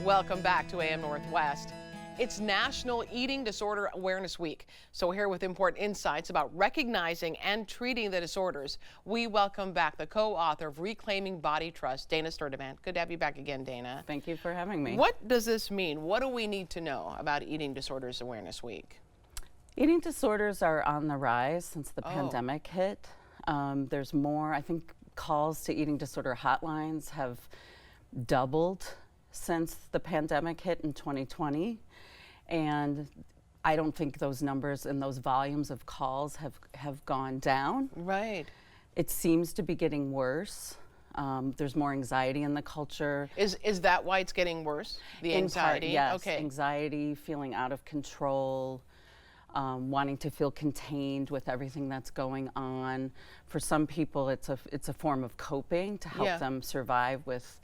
Welcome back to AM Northwest. It's National Eating Disorder Awareness Week. So here with important insights about recognizing and treating the disorders, we welcome back the co-author of Reclaiming Body Trust, Dana Sturtevant. Good to have you back again, Dana. Thank you for having me. What does this mean? What do we need to know about Eating Disorders Awareness Week? Eating disorders are on the rise since the pandemic hit. There's more, I think calls to eating disorder hotlines have doubled since the pandemic hit in 2020. And I don't think those numbers and those volumes of calls have gone down. Right. It seems to be getting worse. There's more anxiety in the culture. Is that why it's getting worse? The anxiety? In part, yes. Okay. Anxiety, feeling out of control, wanting to feel contained with everything that's going on. For some people, it's a form of coping to help them survive with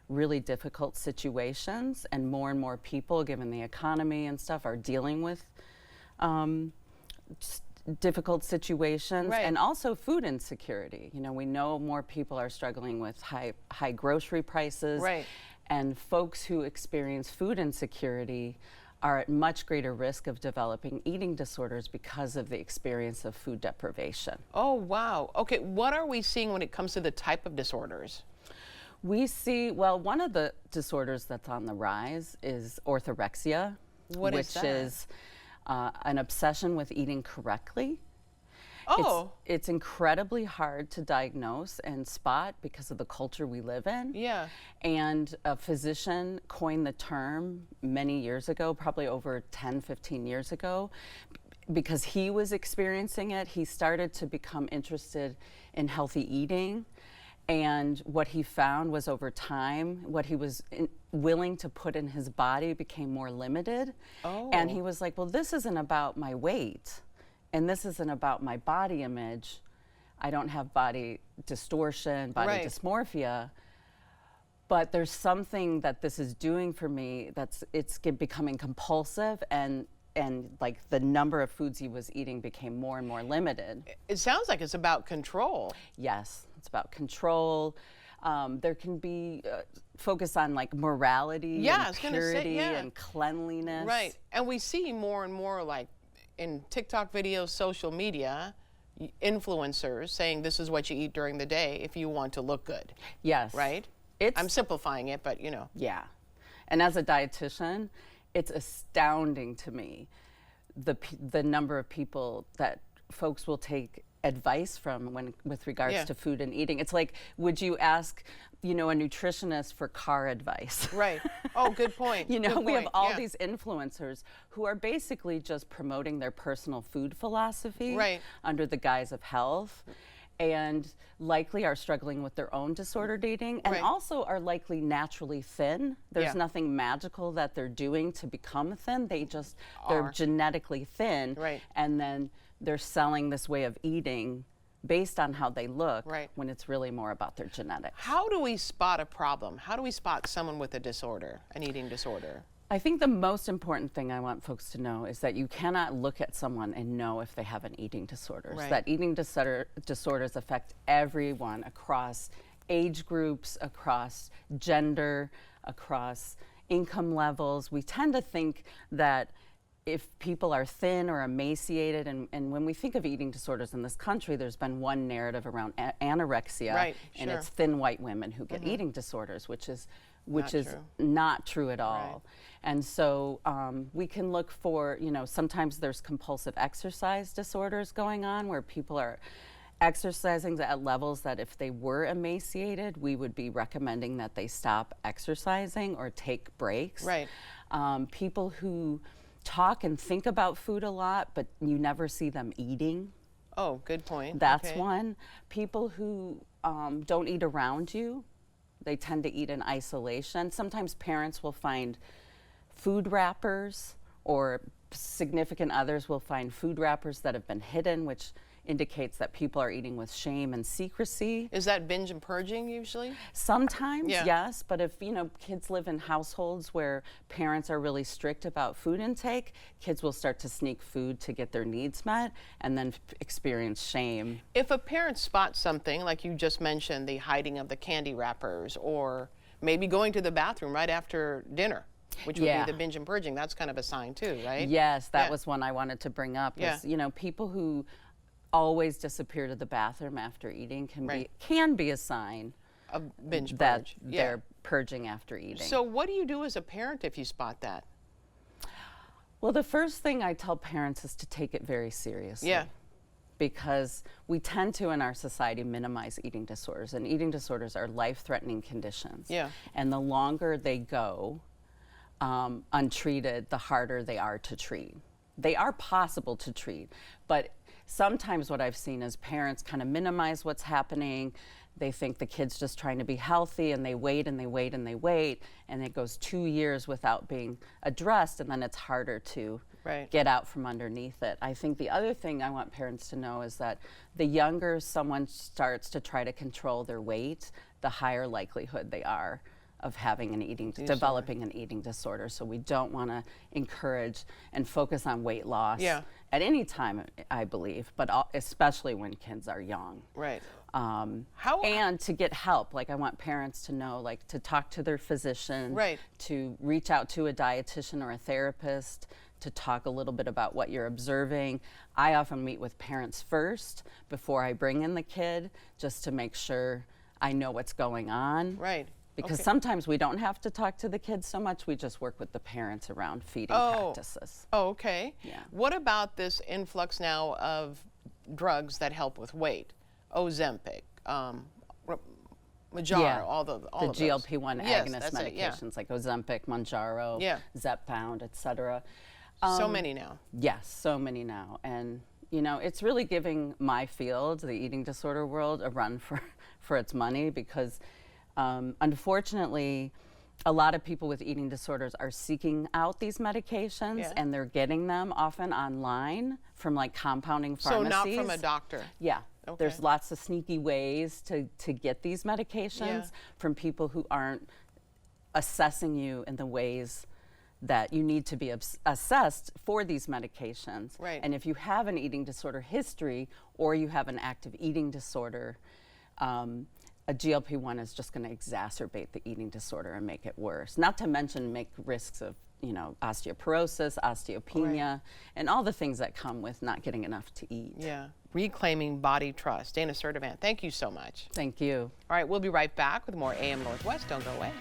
really difficult situations, and more people, given the economy and stuff, are dealing with difficult situations. Right. And also food insecurity. You know, we know more people are struggling with high grocery prices. Right. And folks who experience food insecurity are at much greater risk of developing eating disorders because of the experience of food deprivation. Oh, wow. Okay, what are we seeing when it comes to the type of disorders? We see, well, one of the disorders that's on the rise is orthorexia, which is an obsession with eating correctly. Oh. It's incredibly hard to diagnose and spot because of the culture we live in. Yeah. And a physician coined the term many years ago, probably over 10, 15 years ago. Because he was experiencing it, he started to become interested in healthy eating. And what he found was, over time, what he was willing to put in his body became more limited. Oh. And he was like, well, this isn't about my weight, and this isn't about my body image. I don't have body distortion, body dysmorphia, but there's something that this is doing for me it's becoming compulsive, and like the number of foods he was eating became more and more limited. It sounds like it's about control. Yes, it's about control. There can be focus on like morality and purity and cleanliness. Right, and we see more and more, like in TikTok videos, social media, influencers saying this is what you eat during the day if you want to look good. Yes. Right? I'm simplifying it, but you know. Yeah. And as a dietitian, it's astounding to me the number of people that folks will take advice from with regards to food and eating. It's like, would you ask, you know, a nutritionist for car advice? Right. Oh, good point. You know, good we point. have all these influencers who are basically just promoting their personal food philosophy under the guise of health, and likely are struggling with their own disordered eating, and also are likely naturally thin. There's nothing magical that they're doing to become thin. They're genetically thin, and then they're selling this way of eating based on how they look, when it's really more about their genetics. How do we spot a problem? How do we spot someone with a disorder, an eating disorder? I think the most important thing I want folks to know is that you cannot look at someone and know if they have an eating disorder. That eating disorders affect everyone across age groups, across gender, across income levels. We tend to think that if people are thin or emaciated, and when we think of eating disorders in this country, there's been one narrative around anorexia, and it's thin white women who get eating disorders, which is not true at all. And so we can look for, you know, sometimes there's compulsive exercise disorders going on where people are exercising at levels that if they were emaciated, we would be recommending that they stop exercising or take breaks. People who talk and think about food a lot, but you never see them eating. Oh, good point. That's one. People who don't eat around you. They tend to eat in isolation. Sometimes parents will find food wrappers, or significant others will find food wrappers that have been hidden, which indicates that people are eating with shame and secrecy. Is that binge and purging usually? Sometimes, yes, but if, you know, kids live in households where parents are really strict about food intake, kids will start to sneak food to get their needs met and then experience shame. If a parent spots something, like you just mentioned, the hiding of the candy wrappers, or maybe going to the bathroom right after dinner, which would be the binge and purging. That's kind of a sign too, right? Yes, that was one I wanted to bring up. Is, you know, people who always disappear to the bathroom after eating can be a sign of binge that purge. they're purging after eating. So what do you do as a parent if you spot that? Well, the first thing I tell parents is to take it very seriously. Yeah. Because we tend to, in our society, minimize eating disorders. And eating disorders are life-threatening conditions. Yeah. And the longer they go untreated, the harder they are to treat. They are possible to treat, but sometimes what I've seen is parents kind of minimize what's happening. They think the kid's just trying to be healthy, and they wait and they wait and they wait, and it goes 2 years without being addressed, and then it's harder to get out from underneath it. I think the other thing I want parents to know is that the younger someone starts to try to control their weight, the higher likelihood they are of having an developing an eating disorder. So we don't want to encourage and focus on weight loss at any time, I believe, but especially when kids are young. Right. And to get help, like I want parents to know, like to talk to their physician, to reach out to a dietitian or a therapist, to talk a little bit about what you're observing. I often meet with parents first before I bring in the kid, just to make sure I know what's going on. Right. Because sometimes we don't have to talk to the kids so much, we just work with the parents around feeding practices. Oh, okay. Yeah. What about this influx now of drugs that help with weight? Ozempic, Mounjaro, all of those. The GLP-1 agonist medications like Ozempic, Mounjaro, Zepbound, etc. So many now. Yes, so many now. And you know, it's really giving my field, the eating disorder world, a run for its money, because unfortunately, a lot of people with eating disorders are seeking out these medications, and they're getting them often online from like compounding pharmacies. So not from a doctor? Yeah. There's lots of sneaky ways to get these medications from people who aren't assessing you in the ways that you need to be assessed for these medications. Right. And if you have an eating disorder history or you have an active eating disorder, a GLP-1 is just going to exacerbate the eating disorder and make it worse. Not to mention make risks of, you know, osteoporosis, osteopenia, and all the things that come with not getting enough to eat. Yeah. Reclaiming body trust. Dana Sturtevant, thank you so much. Thank you. All right, we'll be right back with more AM Northwest. Don't go away.